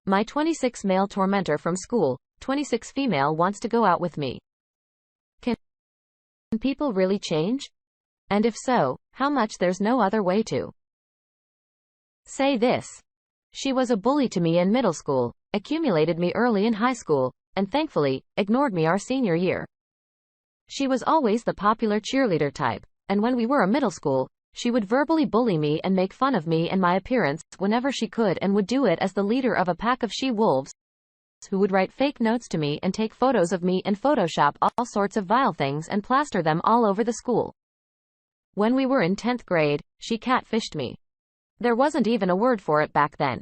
My 26 male tormentor from school, 26 female wants to go out with me. Can people really change? And if so, how much? There's no other way to say this. She was a bully to me in middle school, accumulated me early in high school, and thankfully, ignored me our senior year. She was always the popular cheerleader type, and when we were a middle school, she would verbally bully me and make fun of me and my appearance whenever she could, and would do it as the leader of a pack of she-wolves who would write fake notes to me and take photos of me and Photoshop all sorts of vile things and plaster them all over the school. When we were in 10th grade, she catfished me. There wasn't even a word for it back then.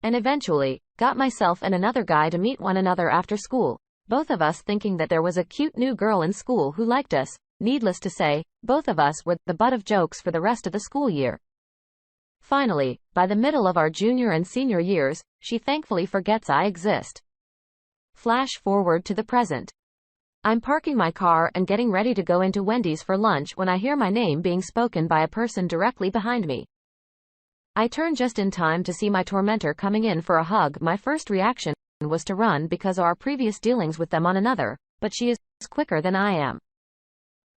And eventually, got myself and another guy to meet one another after school, both of us thinking that there was a cute new girl in school who liked us. Needless to say, both of us were the butt of jokes for the rest of the school year. Finally, by the middle of our junior and senior years, she thankfully forgets I exist. Flash forward to the present. I'm parking my car and getting ready to go into Wendy's for lunch when I hear my name being spoken by a person directly behind me. I turn just in time to see my tormentor coming in for a hug. My first reaction was to run because of our previous dealings with them on another, but she is quicker than I am.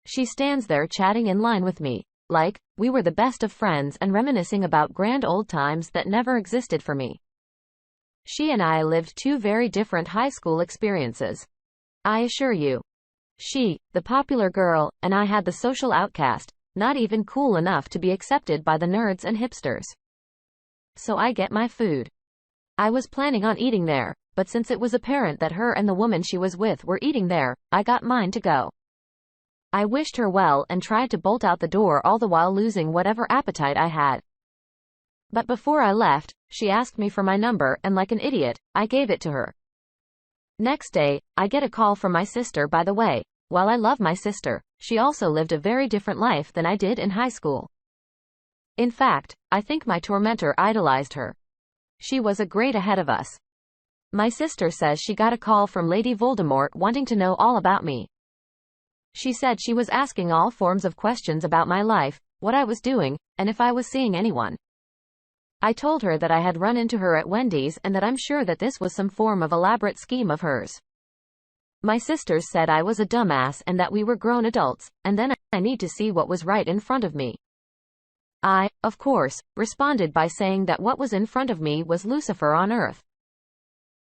She stands there chatting in line with me, like we were the best of friends, and reminiscing about grand old times that never existed for me. She and I lived two very different high school experiences. I assure you. She, the popular girl, and I had the social outcast, not even cool enough to be accepted by the nerds and hipsters. So I get my food. I was planning on eating there, but since it was apparent that her and the woman she was with were eating there, I got mine to go. I wished her well and tried to bolt out the door, all the while losing whatever appetite I had. But before I left, she asked me for my number, and like an idiot, I gave it to her. Next day, I get a call from my sister. By the way, while I love my sister, she also lived a very different life than I did in high school. In fact, I think my tormentor idolized her. She was a grade ahead of us. My sister says she got a call from Lady Voldemort wanting to know all about me. She said she was asking all forms of questions about my life, what I was doing, and if I was seeing anyone. I told her that I had run into her at Wendy's and that I'm sure that this was some form of elaborate scheme of hers. My sisters said I was a dumbass and that we were grown adults, and then I need to see what was right in front of me. I, of course, responded by saying that what was in front of me was Lucifer on Earth.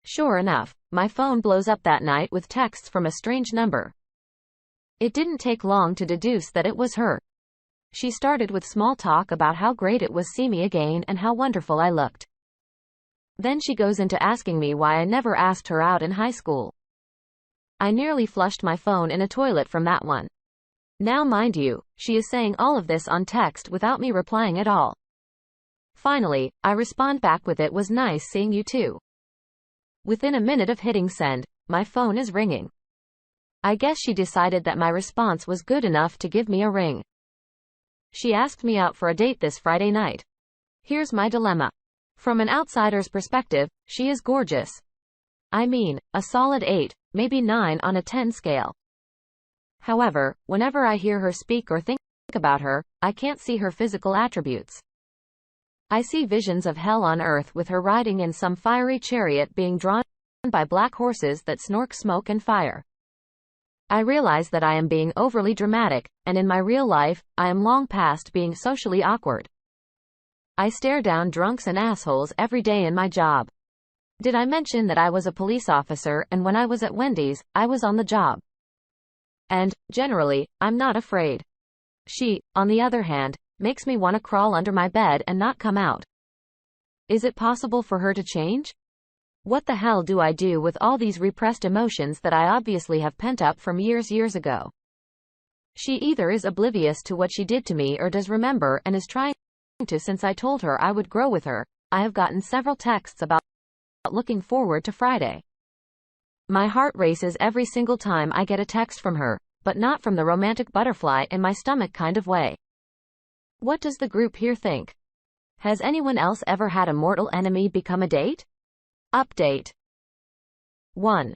Sure enough, my phone blows up that night with texts from a strange number. It didn't take long to deduce that it was her. She started with small talk about how great it was see me again and how wonderful I looked. Then she goes into asking me why I never asked her out in high school. I nearly flushed my phone in a toilet from that one. Now mind you, she is saying all of this on text without me replying at all. Finally, I respond back with "It was nice seeing you too." Within a minute of hitting send, my phone is ringing. I guess she decided that my response was good enough to give me a ring. She asked me out for a date this Friday night. Here's my dilemma. From an outsider's perspective, she is gorgeous. I mean, a solid 8, maybe 9 on a 10 scale. However, whenever I hear her speak or think about her, I can't see her physical attributes. I see visions of hell on earth with her riding in some fiery chariot being drawn by black horses that snork smoke and fire. I realize that I am being overly dramatic, and in my real life, I am long past being socially awkward. I stare down drunks and assholes every day in my job. Did I mention that I was a police officer, and when I was at Wendy's, I was on the job? And, generally, I'm not afraid. She, on the other hand, makes me want to crawl under my bed and not come out. Is it possible for her to change? What the hell do I do with all these repressed emotions that I obviously have pent up from years ago? She either is oblivious to what she did to me or does remember and is trying to. Since I told her I would grow with her, I have gotten several texts about looking forward to Friday. My heart races every single time I get a text from her, but not from the romantic butterfly in my stomach kind of way. What does the group here think? Has anyone else ever had a mortal enemy become a date? Update 1.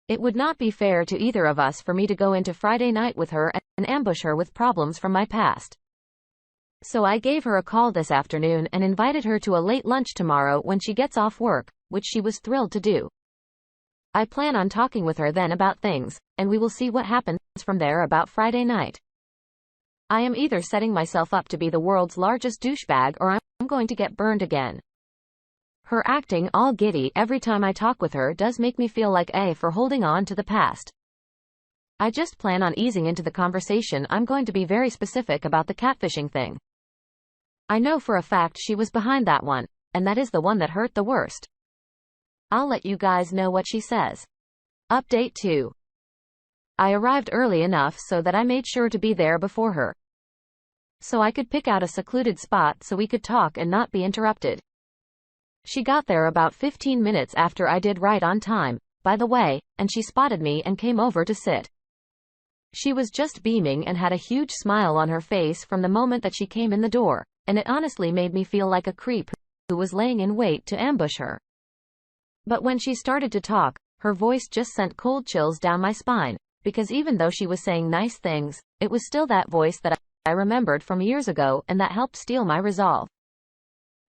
It would not be fair to either of us for me to go into Friday night with her and ambush her with problems from my past. So I gave her a call this afternoon and invited her to a late lunch tomorrow when she gets off work, which she was thrilled to do. I plan on talking with her then about things, and we will see what happens from there about Friday night. I am either setting myself up to be the world's largest douchebag or I'm going to get burned again. Her acting all giddy every time I talk with her does make me feel like A for holding on to the past. I just plan on easing into the conversation. I'm going to be very specific about the catfishing thing. I know for a fact she was behind that one, and that is the one that hurt the worst. I'll let you guys know what she says. Update 2. I arrived early enough so that I made sure to be there before her, so I could pick out a secluded spot so we could talk and not be interrupted. She got there about 15 minutes after I did, right on time, by the way, and she spotted me and came over to sit. She was just beaming and had a huge smile on her face from the moment that she came in the door, and it honestly made me feel like a creep who was laying in wait to ambush her. But when she started to talk, her voice just sent cold chills down my spine, because even though she was saying nice things, it was still that voice that I remembered from years ago, and that helped steal my resolve.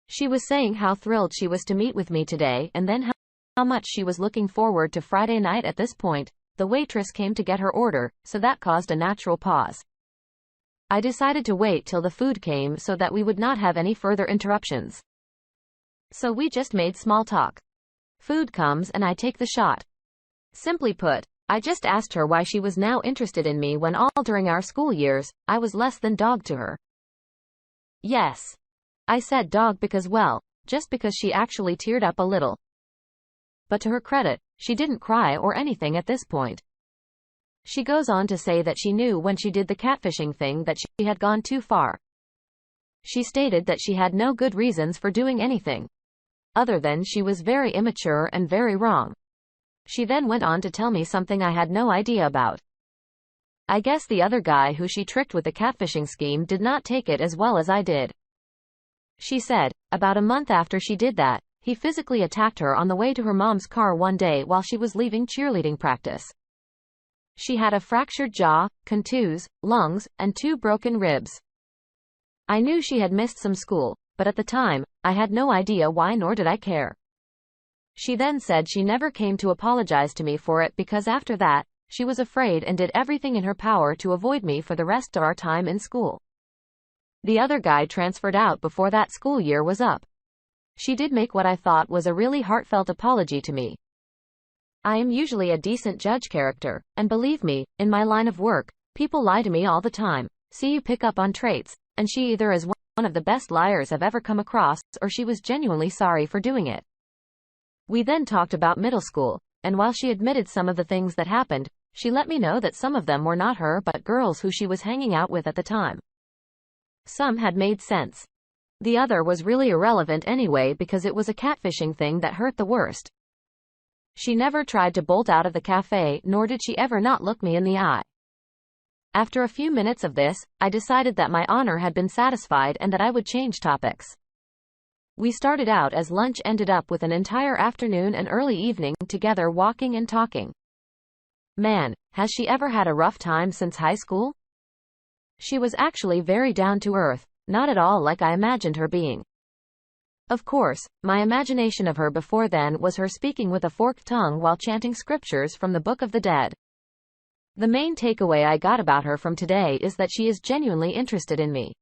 She was saying how thrilled she was to meet with me today, and then how much she was looking forward to Friday night. At this point, the waitress came to get her order, so that caused a natural pause. I decided to wait till the food came so that we would not have any further interruptions. So we just made small talk. Food comes and I take the shot. Simply put, I just asked her why she was now interested in me when all during our school years, I was less than dog to her. Yes. I said dog because, well, just because she actually teared up a little. But to her credit, she didn't cry or anything at this point. She goes on to say that she knew when she did the catfishing thing that she had gone too far. She stated that she had no good reasons for doing anything, other than she was very immature and very wrong. She then went on to tell me something I had no idea about. I guess the other guy who she tricked with the catfishing scheme did not take it as well as I did. She said, about a month after she did that, he physically attacked her on the way to her mom's car one day while she was leaving cheerleading practice. She had a fractured jaw, contusions, lungs, and 2 broken ribs. I knew she had missed some school, but at the time, I had no idea why, nor did I care. She then said she never came to apologize to me for it because after that, she was afraid and did everything in her power to avoid me for the rest of our time in school. The other guy transferred out before that school year was up. She did make what I thought was a really heartfelt apology to me. I am usually a decent judge character, and believe me, in my line of work, people lie to me all the time. See, you pick up on traits, and she either is one of the best liars I've ever come across, or she was genuinely sorry for doing it. We then talked about middle school, and while she admitted some of the things that happened, she let me know that some of them were not her but girls who she was hanging out with at the time. Some had made sense. The other was really irrelevant anyway because it was a catfishing thing that hurt the worst. She never tried to bolt out of the cafe, nor did she ever not look me in the eye. After a few minutes of this, I decided that my honor had been satisfied and that I would change topics. We started out as lunch ended up with an entire afternoon and early evening together walking and talking. Man, has she ever had a rough time since high school? She was actually very down to earth, not at all like I imagined her being. Of course, my imagination of her before then was her speaking with a forked tongue while chanting scriptures from the Book of the Dead. The main takeaway I got about her from today is that she is genuinely interested in me.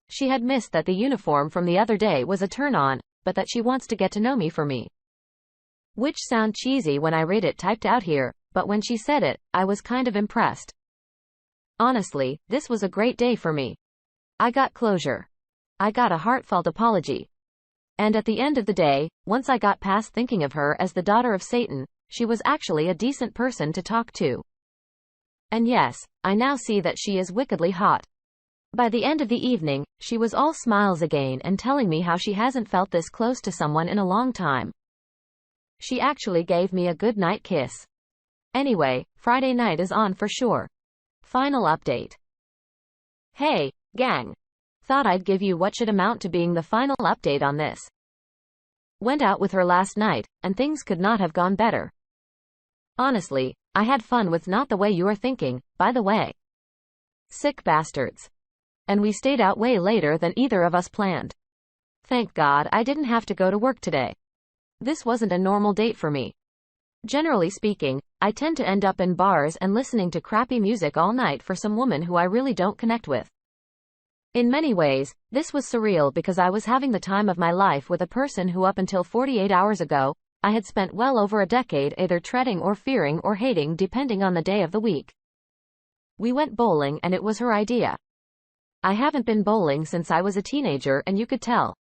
She had missed that the uniform from the other day was a turn-on, but that she wants to get to know me for me. Which sound cheesy when I read it typed out here, but when she said it, I was kind of impressed. Honestly, this was a great day for me. I got closure. I got a heartfelt apology. And at the end of the day, once I got past thinking of her as the daughter of Satan, she was actually a decent person to talk to. And yes, I now see that she is wickedly hot. By the end of the evening, she was all smiles again and telling me how she hasn't felt this close to someone in a long time. She actually gave me a good night kiss. Anyway, Friday night is on for sure. Final update. Hey, gang. Thought I'd give you what should amount to being the final update on this. Went out with her last night, and things could not have gone better. Honestly, I had fun with not the way you are thinking, by the way. Sick bastards. And we stayed out way later than either of us planned. Thank God I didn't have to go to work today. This wasn't a normal date for me. Generally speaking, I tend to end up in bars and listening to crappy music all night for some woman who I really don't connect with. In many ways, this was surreal because I was having the time of my life with a person who up until 48 hours ago, I had spent well over a decade either treading or fearing or hating depending on the day of the week. We went bowling and it was her idea. I haven't been bowling since I was a teenager and you could tell.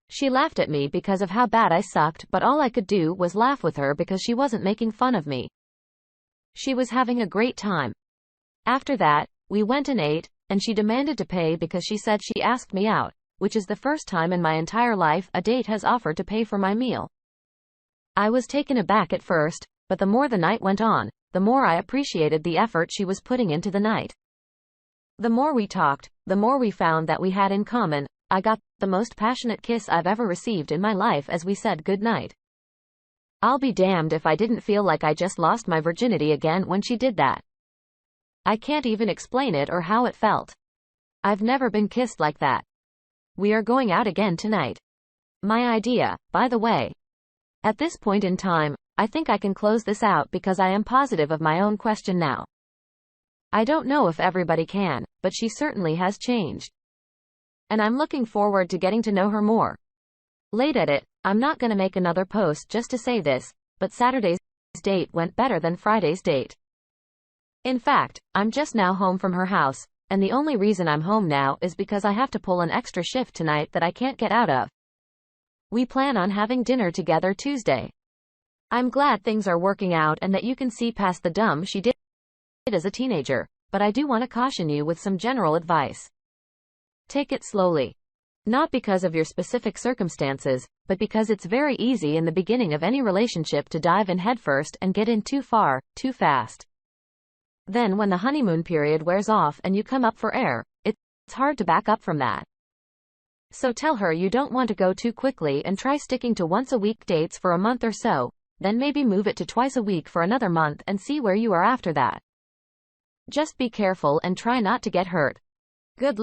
She laughed at me because of how bad I sucked, but all I could do was laugh with her because she wasn't making fun of me. She was having a great time. After that, we went and ate, and she demanded to pay because she said she asked me out, which is the first time in my entire life a date has offered to pay for my meal. I was taken aback at first, but the more the night went on, the more I appreciated the effort she was putting into the night. The more we talked, the more we found that we had in common. I got the most passionate kiss I've ever received in my life as we said goodnight. I'll be damned if I didn't feel like I just lost my virginity again when she did that. I can't even explain it or how it felt. I've never been kissed like that. We are going out again tonight. My idea, by the way. At this point in time, I think I can close this out because I am positive of my own question now. I don't know if everybody can, but she certainly has changed. And I'm looking forward to getting to know her more. Late edit, I'm not gonna make another post just to say this, but Saturday's date went better than Friday's date. In fact, I'm just now home from her house, and the only reason I'm home now is because I have to pull an extra shift tonight that I can't get out of. We plan on having dinner together Tuesday. I'm glad things are working out and that you can see past the dumb she did as a teenager, but I do want to caution you with some general advice. Take it slowly. Not because of your specific circumstances, but because it's very easy in the beginning of any relationship to dive in headfirst and get in too far, too fast. Then when the honeymoon period wears off and you come up for air, it's hard to back up from that. So tell her you don't want to go too quickly and try sticking to once-a-week dates for a month or so, then maybe move it to twice a week for another month and see where you are after that. Just be careful and try not to get hurt. Good luck.